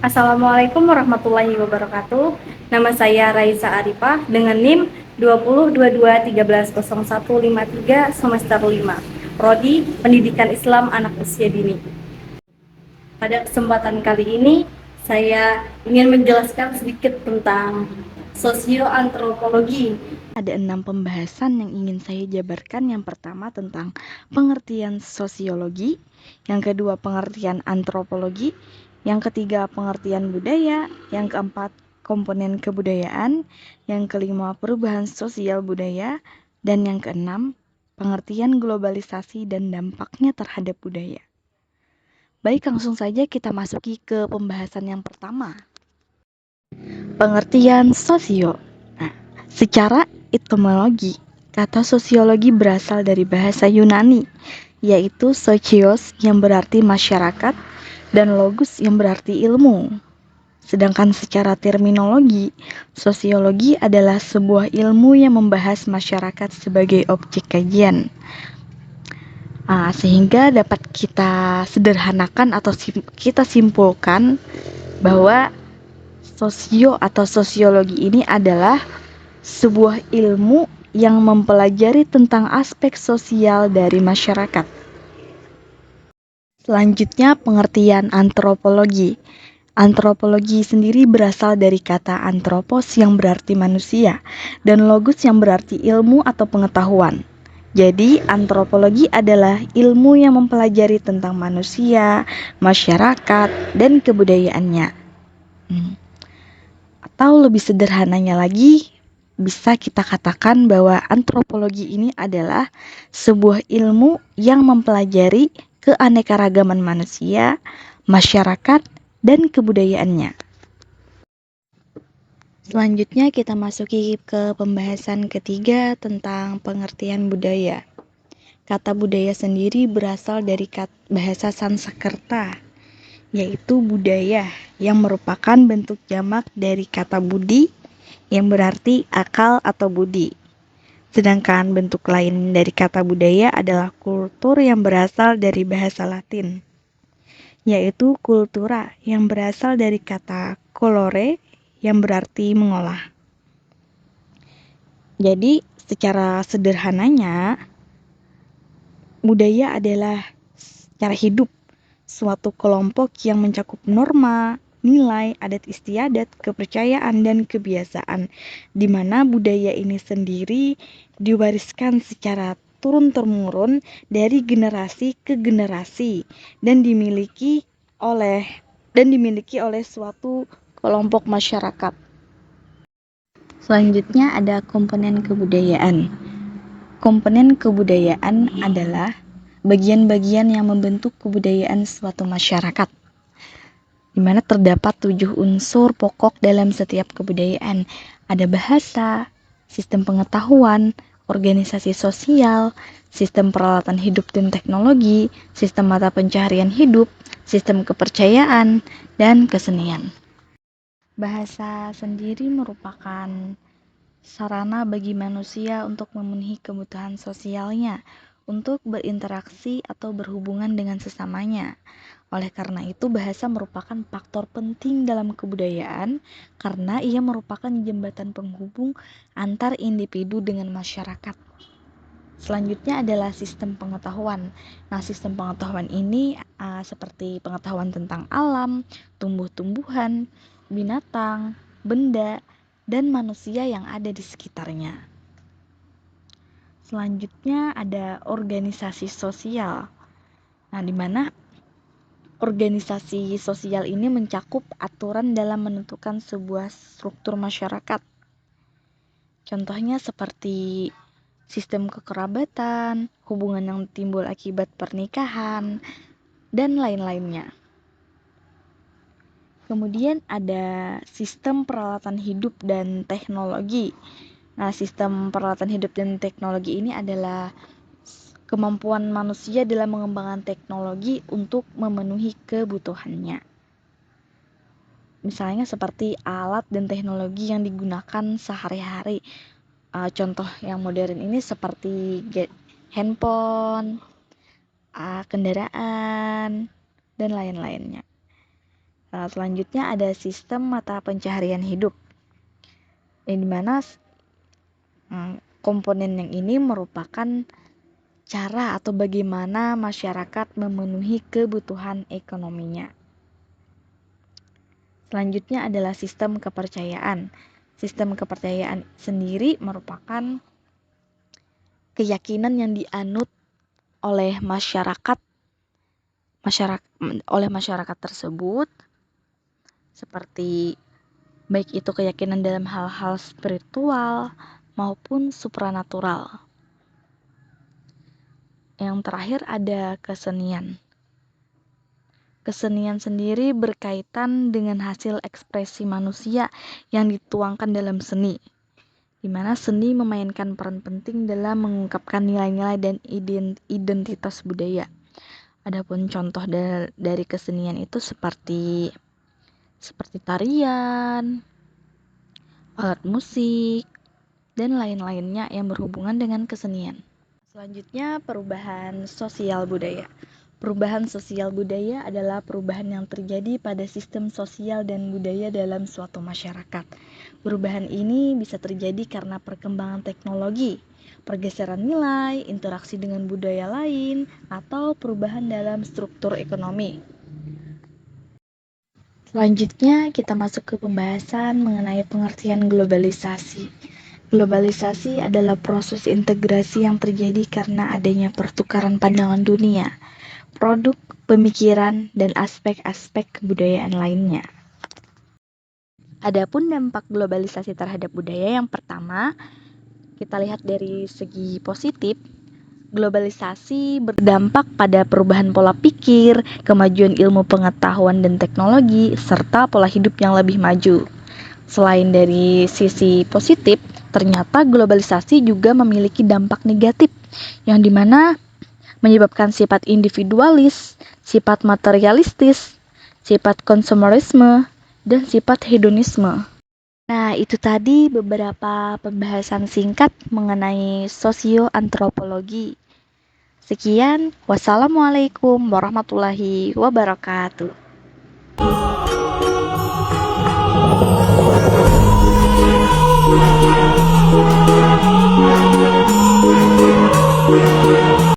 Assalamualaikum warahmatullahi wabarakatuh. Nama saya Raisa Arifah dengan NIM 2022130153 semester 5. Prodi Pendidikan Islam Anak Usia Dini. Pada kesempatan kali ini saya ingin menjelaskan sedikit tentang sosioantropologi. Ada 6 pembahasan yang ingin saya jabarkan. Yang pertama tentang pengertian sosiologi, yang kedua pengertian antropologi, yang ketiga pengertian budaya, yang keempat komponen kebudayaan, yang kelima perubahan sosial budaya, dan yang keenam pengertian globalisasi dan dampaknya terhadap budaya. Baik, langsung saja kita masuki ke pembahasan yang pertama. Pengertian sosio. Secara etimologi, kata sosiologi berasal dari bahasa Yunani, yaitu sochios yang berarti masyarakat dan logos yang berarti ilmu. Sedangkan secara terminologi, sosiologi adalah sebuah ilmu yang membahas masyarakat sebagai objek kajian. Sehingga dapat kita sederhanakan atau kita simpulkan bahwa sosio atau sosiologi ini adalah sebuah ilmu yang mempelajari tentang aspek sosial dari masyarakat. Selanjutnya, pengertian antropologi. Antropologi sendiri berasal dari kata anthropos yang berarti manusia dan logos yang berarti ilmu atau pengetahuan. Jadi, antropologi adalah ilmu yang mempelajari tentang manusia, masyarakat, dan kebudayaannya. Atau lebih sederhananya lagi, bisa kita katakan bahwa antropologi ini adalah sebuah ilmu yang mempelajari keanekaragaman manusia, masyarakat, dan kebudayaannya. Selanjutnya kita masuki ke pembahasan ketiga tentang pengertian budaya. Kata budaya sendiri berasal dari bahasa Sanskerta, yaitu budaya, yang merupakan bentuk jamak dari kata budi yang berarti akal atau budi. Sedangkan bentuk lain dari kata budaya adalah kultur yang berasal dari bahasa Latin, yaitu kultura yang berasal dari kata colore yang berarti mengolah. Jadi secara sederhananya, budaya adalah cara hidup suatu kelompok yang mencakup norma, nilai, adat istiadat, kepercayaan, dan kebiasaan, di mana budaya ini sendiri diwariskan secara turun-temurun dari generasi ke generasi dan dimiliki oleh suatu kelompok masyarakat. Selanjutnya ada komponen kebudayaan. Komponen kebudayaan adalah bagian-bagian yang membentuk kebudayaan suatu masyarakat, di mana terdapat 7 unsur pokok dalam setiap kebudayaan. Ada bahasa, sistem pengetahuan, organisasi sosial, sistem peralatan hidup dan teknologi, sistem mata pencaharian hidup, sistem kepercayaan, dan kesenian. Bahasa sendiri merupakan sarana bagi manusia untuk memenuhi kebutuhan sosialnya, untuk berinteraksi atau berhubungan dengan sesamanya. Oleh karena itu, bahasa merupakan faktor penting dalam kebudayaan karena ia merupakan jembatan penghubung antar individu dengan masyarakat. Selanjutnya adalah sistem pengetahuan. Sistem pengetahuan ini seperti pengetahuan tentang alam, tumbuh-tumbuhan, binatang, benda, dan manusia yang ada di sekitarnya. Selanjutnya ada organisasi sosial. Di mana organisasi sosial ini mencakup aturan dalam menentukan sebuah struktur masyarakat. Contohnya seperti sistem kekerabatan, hubungan yang timbul akibat pernikahan, dan lain-lainnya. Kemudian ada sistem peralatan hidup dan teknologi. Sistem peralatan hidup dan teknologi ini adalah kemampuan manusia dalam mengembangkan teknologi untuk memenuhi kebutuhannya. Misalnya seperti alat dan teknologi yang digunakan sehari-hari. Contoh yang modern ini seperti handphone, kendaraan, dan lain-lainnya. Selanjutnya ada sistem mata pencaharian hidup, yang dimana komponen yang ini merupakan cara atau bagaimana masyarakat memenuhi kebutuhan ekonominya. Selanjutnya adalah sistem kepercayaan. Sistem kepercayaan sendiri merupakan keyakinan yang dianut oleh masyarakat tersebut, seperti baik itu keyakinan dalam hal-hal spiritual maupun supranatural. Yang terakhir ada kesenian. Kesenian sendiri berkaitan dengan hasil ekspresi manusia yang dituangkan dalam seni, di mana seni memainkan peran penting dalam mengungkapkan nilai-nilai dan identitas budaya. Adapun contoh dari kesenian itu seperti tarian, alat musik, dan lain-lainnya yang berhubungan dengan kesenian. Selanjutnya, perubahan sosial budaya. Perubahan sosial budaya adalah perubahan yang terjadi pada sistem sosial dan budaya dalam suatu masyarakat. Perubahan ini bisa terjadi karena perkembangan teknologi, pergeseran nilai, interaksi dengan budaya lain, atau perubahan dalam struktur ekonomi. Selanjutnya, kita masuk ke pembahasan mengenai pengertian globalisasi. Globalisasi adalah proses integrasi yang terjadi karena adanya pertukaran pandangan dunia, produk, pemikiran, dan aspek-aspek kebudayaan lainnya. Adapun dampak globalisasi terhadap budaya, yang pertama, kita lihat dari segi positif. Globalisasi berdampak pada perubahan pola pikir, kemajuan ilmu pengetahuan dan teknologi, serta pola hidup yang lebih maju. Selain dari sisi positif, ternyata globalisasi juga memiliki dampak negatif, yang dimana menyebabkan sifat individualis, sifat materialistis, sifat konsumerisme, dan sifat hedonisme. Nah, itu tadi beberapa pembahasan singkat mengenai sosioantropologi. Sekian, wassalamualaikum warahmatullahi wabarakatuh.